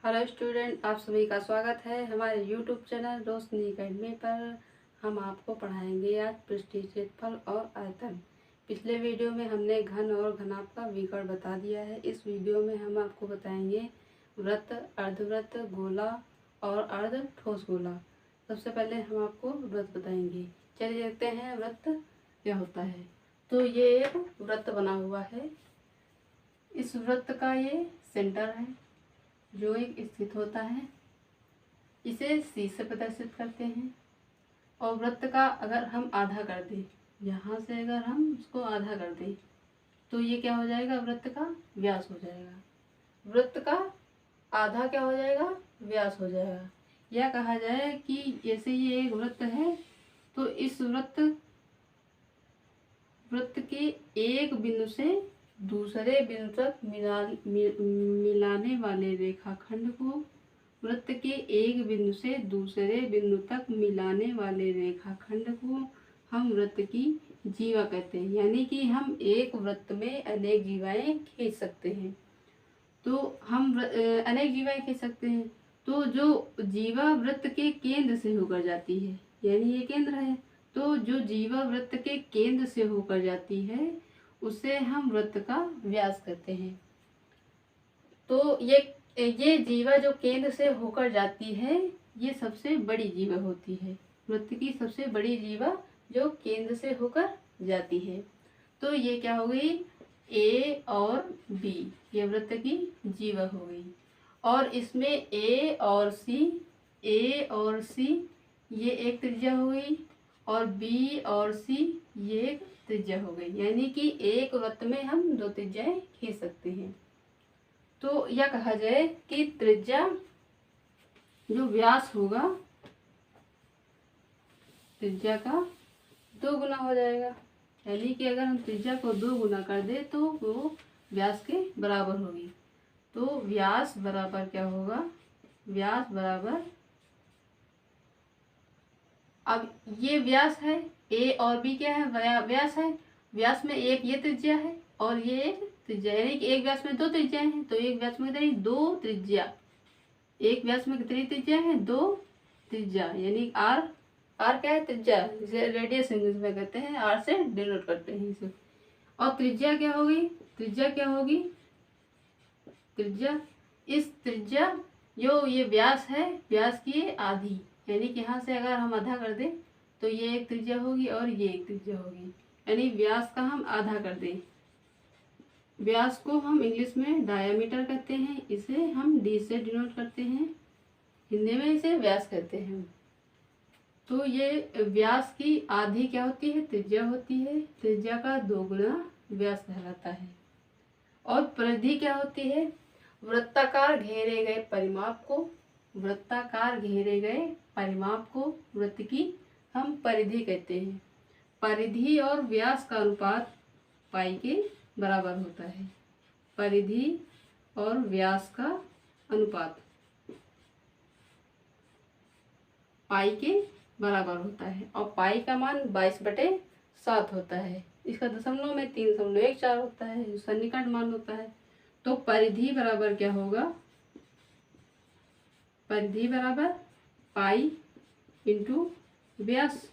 Hello student, आप सभी का स्वागत है हमारे यूट्यूब चैनल रोशनी अकेडमी पर। हम आपको पढ़ाएंगे आज पृष्ठीय क्षेत्रफल और आयतन। पिछले वीडियो में हमने घन और घनाभ का विकर्ण बता दिया है। इस वीडियो में हम आपको बताएंगे वृत्त, अर्धवृत्त, गोला और अर्ध ठोस गोला। सबसे पहले हम आपको वृत्त बताएंगे। चलिए देखते हैं वृत्त क्या होता है। तो ये एक वृत्त बना हुआ है। इस वृत्त का ये सेंटर है जो एक स्थित होता है। इसे सी से प्रदर्शित करते हैं। और वृत्त का अगर हम आधा कर दें, यहाँ से अगर हम उसको आधा कर दें तो ये क्या हो जाएगा, वृत्त का व्यास हो जाएगा। वृत्त का आधा क्या हो जाएगा, व्यास हो जाएगा। यह कहा जाए कि जैसे ये एक वृत्त है तो इस वृत्त के एक बिंदु से दूसरे बिंदु तक मिलाने वाले रेखाखंड को, वृत्त के एक बिंदु से दूसरे बिंदु तक मिलाने वाले रेखाखंड को हम वृत्त की जीवा कहते हैं। यानी कि हम एक वृत्त में अनेक जीवाएं खींच सकते हैं। तो हम अनेक जीवाएं खींच सकते हैं। तो जो जीवा वृत्त के केंद्र से होकर जाती है, यानी ये केंद्र है, तो जो जीवा वृत्त के केंद्र से होकर जाती है उसे हम वृत्त का व्यास कहते हैं। तो ये जीवा जो केंद्र से होकर जाती है ये सबसे बड़ी जीवा होती है। वृत्त की सबसे बड़ी जीवा जो केंद्र से होकर जाती है। तो ये क्या हो गई, ए और बी, ये वृत्त की जीवा हो गई। और इसमें ए और सी ये एक त्रिज्या हो गई और बी और सी ये एक त्रिज्या हो गई। यानी कि एक वृत्त में हम दो त्रिज्याएं खींच सकते हैं। तो यह कहा जाए कि त्रिज्या जो व्यास होगा त्रिज्या का 2 गुना हो जाएगा। यानी कि अगर हम त्रिज्या को 2 गुना कर दे तो वो व्यास के बराबर होगी। तो व्यास बराबर क्या होगा, व्यास बराबर, अब ये व्यास है, ए और बी क्या है, व्यास है। व्यास में एक ये त्रिज्या है और ये एक त्रिज्या, यानी कि एक व्यास में दो त्रिज्याएं हैं। तो एक व्यास में कितनी, 2 त्रिज्या। एक व्यास में कितनी त्रिज्या है, 2 त्रिज्या। यानी आर, आर क्या है, त्रिज्या, जिसे रेडियस इंग्लिश में कहते हैं, आर से डिनोट करते हैं इसे। और त्रिज्या क्या होगी, त्रिज्या क्या होगी, त्रिज्या, इस त्रिज्या जो ये व्यास है, व्यास की आधी, यानी कि यहाँ से अगर हम आधा कर दें तो ये एक त्रिज्या होगी और ये एक त्रिज्या होगी। यानी व्यास का हम आधा कर दें, व्यास को हम इंग्लिश में डायामीटर कहते हैं, इसे हम डी से डिनोट करते हैं, हिंदी में इसे व्यास कहते हैं। तो ये व्यास की आधी क्या होती है, त्रिज्या होती है। त्रिज्या का 2 गुना व्यास कहलाता है। और परिधि क्या होती है, वृत्ताकार घेरे गए परिमाप को, वृत्ताकार घेरे गए परिमाप को वृत्त की हम परिधि कहते हैं। परिधि और व्यास का अनुपात पाई के बराबर होता है। परिधि और व्यास का अनुपात पाई के बराबर होता है। और पाई का मान 22/7 होता है। इसका दशमलव में 3.14 होता है, जो सन्निकट मान होता है। तो परिधि बराबर क्या होगा, परिधि बराबर पाई इंटू व्यास,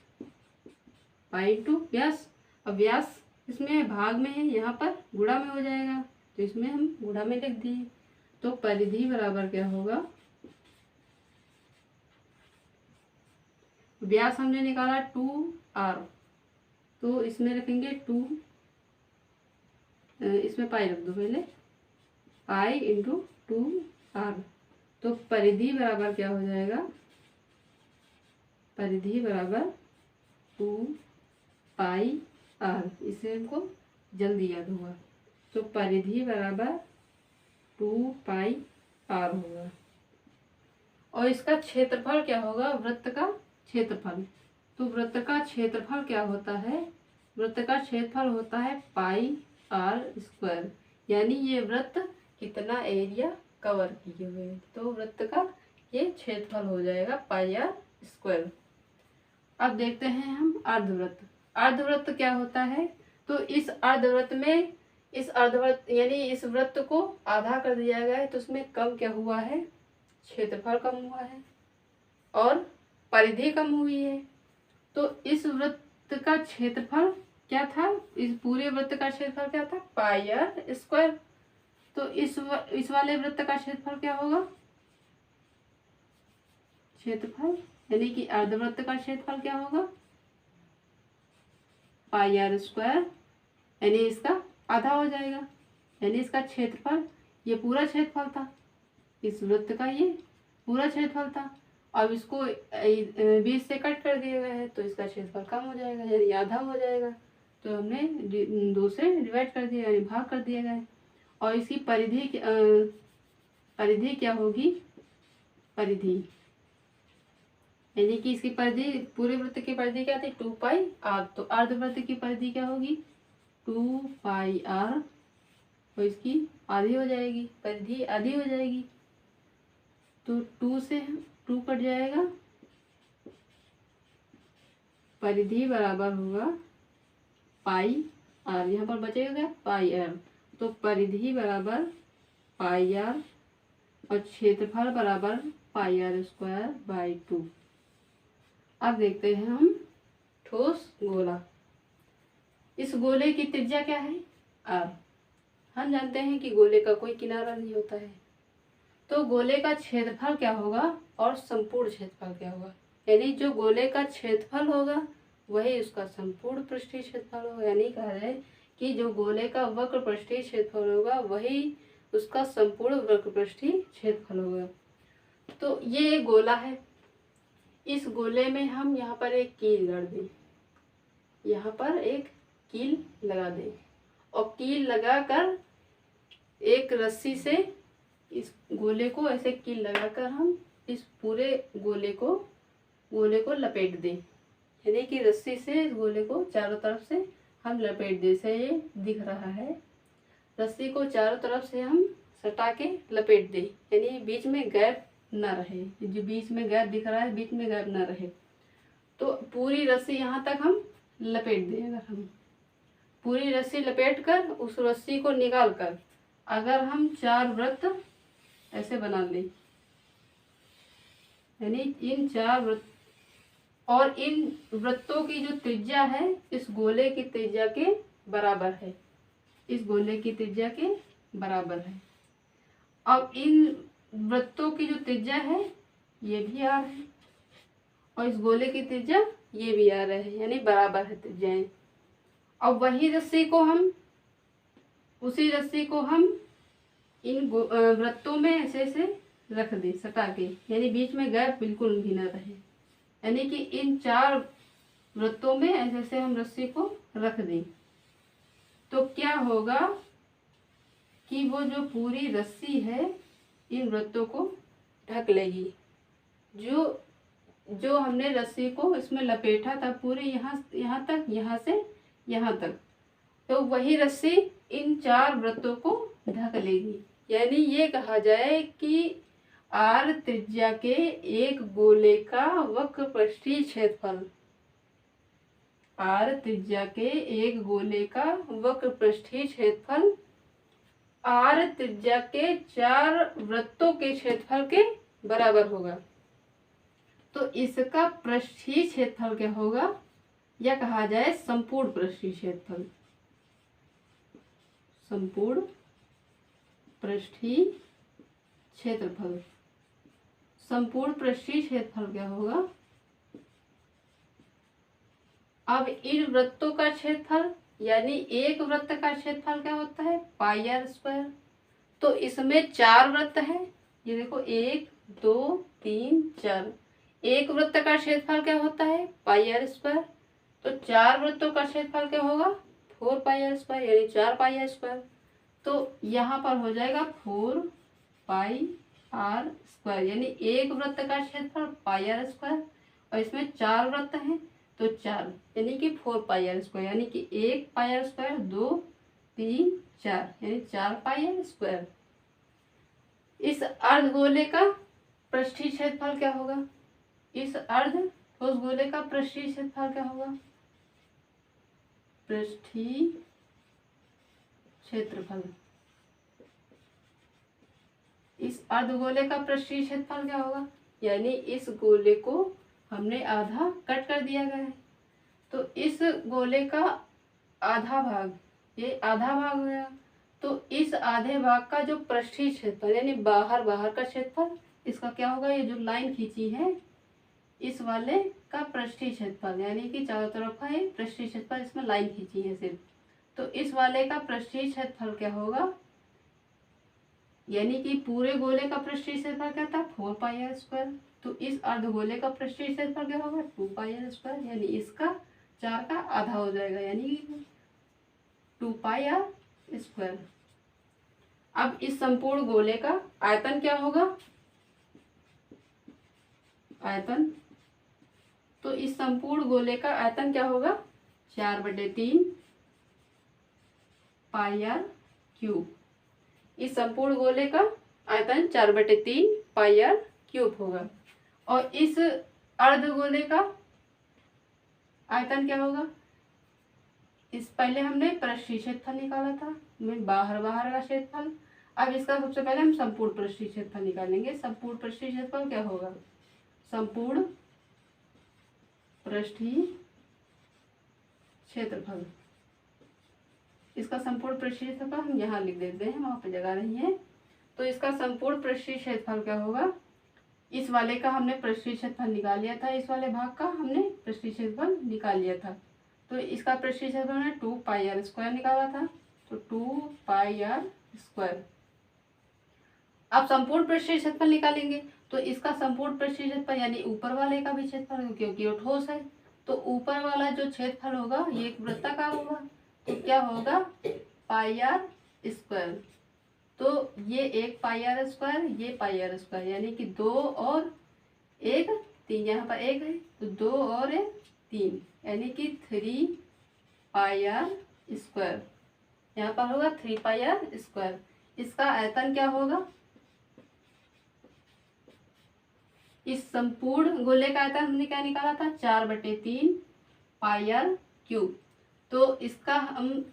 पाई इंटू व्यास। अब व्यास इसमें भाग में है, यहाँ पर गुणा में हो जाएगा, तो इसमें हम गुणा में लिख दिए। तो परिधि बराबर क्या होगा, व्यास हमने निकाला 2r, तो इसमें रखेंगे 2, इसमें पाई रख दो पहले, पाई इंटू 2r। तो परिधि बराबर क्या हो जाएगा, परिधि बराबर 2πr। इसे हमको जल्दी याद होगा। तो परिधि बराबर 2πr होगा। और इसका क्षेत्रफल क्या होगा, वृत्त का क्षेत्रफल। तो वृत्त का क्षेत्रफल क्या होता है, वृत्त का क्षेत्रफल होता है πr²। यानी ये वृत्त कितना एरिया कवर किए हुए हैं, तो वृत्त का ये क्षेत्रफल हो जाएगा πr²। अब देखते हैं हम अर्धवृत्त। अर्धवृत्त क्या होता है, तो इस अर्धवृत्त में, इस अर्धवृत्त यानी इस वृत्त को आधा कर दिया गया है, तो उसमें कम क्या हुआ है, क्षेत्रफल कम हुआ है और परिधि कम हुई है। तो इस वृत्त का क्षेत्रफल क्या था, इस पूरे वृत्त का क्षेत्रफल क्या था, पाई आर स्क्वायर। तो इस वाले वृत्त का क्षेत्रफल क्या होगा, क्षेत्रफल यानी कि अर्धवृत्त का क्षेत्रफल क्या होगा, पाई आर स्क्वायर, यानी इसका आधा हो जाएगा। यानी इसका क्षेत्रफल, ये पूरा क्षेत्रफल था, इस वृत्त का ये पूरा क्षेत्रफल था। अब इसको 20 से कट कर दिया गया है तो इसका क्षेत्रफल कम हो जाएगा, यानी आधा हो जाएगा। तो हमने 2 से डिवाइड कर दिया, यानी भाग कर दिया गया है। और इसकी परिधि क्या होगी, परिधि यानी कि इसकी परिधि, पूरे वृत्त की परिधि क्या थी, 2 पाई आर। तो अर्धवृत्त की परिधि क्या होगी, 2 पाई आर, और इसकी आधी हो जाएगी, परिधि आधी हो जाएगी। तो 2 से 2 कट जाएगा, परिधि बराबर होगा पाई आर, यहाँ पर बचेगा क्या, पाई आर। तो परिधि बराबर पाई आर और क्षेत्रफल बराबर पाई आर स्क्वायर बाई 2। अब देखते हैं हम ठोस गोला। इस गोले की त्रिज्या क्या है, आर। हम जानते हैं कि गोले का कोई किनारा नहीं होता है। तो गोले का क्षेत्रफल क्या होगा और संपूर्ण क्षेत्रफल क्या होगा, यानी जो गोले का क्षेत्रफल होगा वही उसका संपूर्ण पृष्ठीय क्षेत्रफल होगा। यानी कह रहे हैं कि जो गोले का वक्र पृष्ठीय क्षेत्रफल होगा वही उसका संपूर्ण वक्र पृष्ठीय क्षेत्रफल होगा। तो ये एक गोला है, इस गोले में हम यहाँ पर एक कील गड़ दें, यहाँ पर एक कील लगा दें और कील लगाकर एक रस्सी से इस गोले को ऐसे कील लगाकर हम इस पूरे गोले को लपेट दें, यानी कि रस्सी से इस गोले को चारों तरफ से हम लपेट दें। जैसे ये दिख रहा है, रस्सी को चारों तरफ से हम सटा के लपेट दें, यानी बीच में गैप ना रहे, जो बीच में गैप दिख रहा है बीच में गैप ना रहे। तो पूरी रस्सी यहाँ तक हम लपेट दें। अगर हम पूरी रस्सी लपेट कर उस रस्सी को निकाल कर अगर हम 4 वृत्त ऐसे बना लें, यानी इन 4 वृत्त, और इन वृत्तों की जो त्रिज्या है इस गोले की त्रिज्या के बराबर है, इस गोले की त्रिज्या के बराबर है। अब इन वृत्तों की जो त्रिज्या है ये भी आर है और इस गोले की त्रिज्या ये भी आर है, यानी बराबर है त्रिज्याएं। अब वही रस्सी को हम, उसी रस्सी को हम इन वृत्तों में ऐसे ऐसे रख दें सटा के, यानी बीच में गैप बिल्कुल भी ना रहे, यानी कि इन 4 वृत्तों में ऐसे ऐसे हम रस्सी को रख दें। तो क्या होगा कि वो जो पूरी रस्सी है इन वृत्तों को ढक लेगी। जो हमने रस्सी को इसमें लपेटा था पूरे यहाँ तक, यहाँ से यहाँ तक, तो वही रस्सी इन 4 वृत्तों को ढक लेगी। यानी ये कहा जाए कि आर त्रिज्या के एक गोले का वक्र पृष्ठीय क्षेत्रफल, आर त्रिज्या के एक गोले का वक्र पृष्ठीय क्षेत्रफल आर त्रिज्या के 4 वृत्तों के क्षेत्रफल के बराबर होगा। तो इसका पृष्ठीय क्षेत्रफल क्या होगा, या कहा जाए संपूर्ण पृष्ठीय क्षेत्रफल, संपूर्ण पृष्ठीय क्षेत्रफल। संपूर्ण पृष्ठीय क्षेत्रफल क्या होगा, अब इन वृत्तों का क्षेत्रफल, यानी एक वृत्त का क्षेत्रफल क्या होता है, पाई आर स्क्वायर। तो इसमें 4 वृत्त है, ये देखो 1 2 3 4, एक वृत्त का क्षेत्रफल क्या होता है, पाई आर स्क्वायर। तो 4 वृत्तों का क्षेत्रफल क्या होगा, 4 पाई आर स्क्वायर, यानी 4 पाई आर स्क्वायर। तो यहाँ पर हो जाएगा 4 पाई आर स्क्वायर, यानी एक वृत्त का क्षेत्रफल पाई आर स्क्वायर और इसमें 4 वृत्त हैं तो 4, यानी कि 4 पाई आर स्क्वायर, यानी कि 1 पाई आर स्क्वायर 2 3 4, यानी 4 पाई आर स्क्वायर। इस अर्धगोले का पृष्ठीय क्षेत्रफल क्या होगा, इस ठोस गोले का पृष्ठीय क्षेत्रफल क्या होगा, पृष्ठीय क्षेत्रफल इस अर्धगोले का पृष्ठीय क्षेत्रफल क्या होगा, यानी इस गोले को हमने आधा कट कर दिया गया है, तो इस गोले का आधा भाग, ये आधा भाग हो गया, तो इस आधे भाग का जो पृष्ठीय क्षेत्रफल यानी बाहर का क्षेत्रफल, इसका क्या होगा, ये जो लाइन खींची है इस वाले का पृष्ठीय क्षेत्रफल, यानी कि चारों तरफ का ये पृष्ठीय क्षेत्रफल, इसमें लाइन खींची है सिर्फ, तो इस वाले का पृष्ठीय क्षेत्रफल क्या होगा, यानी कि पूरे गोले का पृष्ठीय क्षेत्रफल क्या था 4πr², तो इस अर्धगोले का पृष्ठीय क्षेत्रफल क्या होगा 2πr², यानी इसका 4 का आधा हो जाएगा, यानी 2πr²। अब इस संपूर्ण गोले का आयतन क्या होगा, आयतन, तो इस संपूर्ण गोले का आयतन क्या होगा 4/3 πr³। इस संपूर्ण गोले का आयतन 4/3 πr³ होगा। और इस अर्धगोले का आयतन क्या होगा, इस पहले हमने पृष्ठीय क्षेत्रफल निकाला था, में बाहर का क्षेत्रफल, अब इसका सबसे पहले हम संपूर्ण पृष्ठीय क्षेत्रफल निकालेंगे। संपूर्ण पृष्ठीय क्षेत्रफल क्या होगा, संपूर्ण पृष्ठीय क्षेत्रफल, इसका संपूर्ण पृष्ठीय क्षेत्रफल हम यहाँ लिख देते हैं, वहां पे जगह नहीं है, तो इसका संपूर्ण पृष्ठीय क्षेत्रफल क्या होगा, इस वाले का हमने पृष्ठीय क्षेत्रफल निकाल लिया था, इस वाले भाग का हमने पृष्ठीय क्षेत्रफल निकाल लिया था, तो इसका पृष्ठीय क्षेत्रफल हमने 2πr² निकाला था, तो 2πr²। अब संपूर्ण पृष्ठीय क्षेत्रफल निकालेंगे, तो इसका संपूर्ण पृष्ठीय क्षेत्रफल यानी ऊपर वाले का भी क्षेत्रफल, क्योंकि वो ठोस है, तो ऊपर वाला जो क्षेत्रफल होगा ये एक वृत्ताकार होगा, तो क्या होगा πr², तो ये एक πr², ये πr², यानी कि 2 और 1 3, यहाँ पर 1 है तो 2 और 1 3, यानी कि 3πr², यहाँ पर होगा 3πr²। इसका आयतन क्या होगा, इस संपूर्ण गोले का आयतन हमने क्या निकाला था 4/3 πr³, तो इसका हम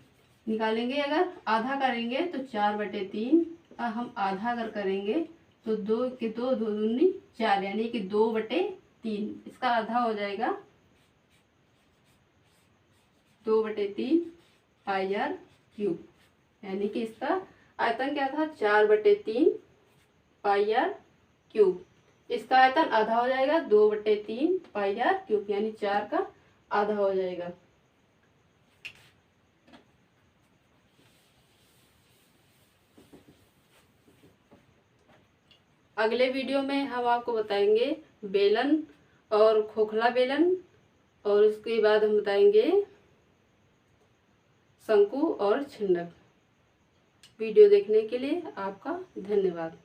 निकालेंगे, अगर आधा करेंगे तो 4/3 का हम आधा अगर करेंगे तो 2 के 2 2 दूनी 4, यानी कि 2/3, इसका आधा हो जाएगा 2/3 πr³, यानी कि इसका आयतन क्या था 4/3 πr³, इसका आयतन आधा हो जाएगा 2/3 πr³, यानी 4 का आधा हो जाएगा। अगले वीडियो में हम आपको बताएंगे बेलन और खोखला बेलन, और उसके बाद हम बताएंगे शंकु और छिंडक। वीडियो देखने के लिए आपका धन्यवाद।